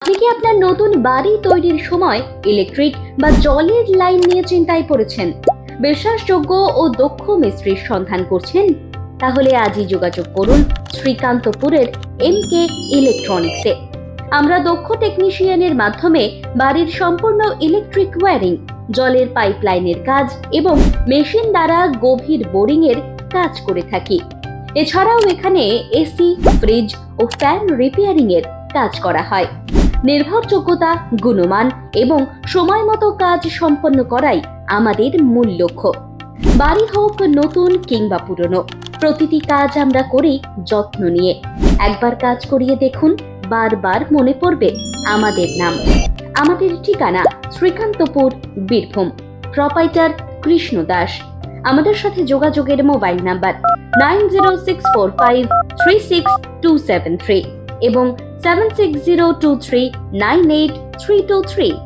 আপনি কি আপনার নতুন বাড়ি তৈরির সময় ইলেকট্রিক বা জলের লাইন নিয়ে চিন্তায় পড়েছেন? বিশ্বাসযোগ্য ও দক্ষ মিস্ত্রির সন্ধান করছেন? তাহলে আজই যোগাযোগ করুন শ্রীকান্তপুরের এমকে ইলেকট্রনিক্সে। আমরা দক্ষ টেকনিশিয়ানের মাধ্যমে বাড়ির সম্পূর্ণ ইলেকট্রিক ওয়্যারিং, জলের পাইপলাইনের কাজ এবং মেশিন দ্বারা গভীর বোরিং এর কাজ করে থাকি। এছাড়াও এখানে এসি, ফ্রিজ ও ফ্যান রিপেয়ারিং এর কাজ করা হয়। নির্ভরযোগ্যতা, গুণমান এবং সময় মতো কাজ সম্পন্ন করাই আমাদের মূল লক্ষ্য। বাড়ি হোক নতুন কিংবা পুরনো, প্রতিটি কাজ আমরা করি যত্ন নিয়ে। একবার কাজ করিয়ে দেখুন, বারবার মনে পড়বে আমাদের নাম। আমাদের ঠিকানা শ্রীকান্তপুর, বীরভূম। প্রোপাইটার কৃষ্ণ দাস। আমাদের সাথে যোগাযোগের মোবাইল নাম্বার 9064536273 এবং 7602398323।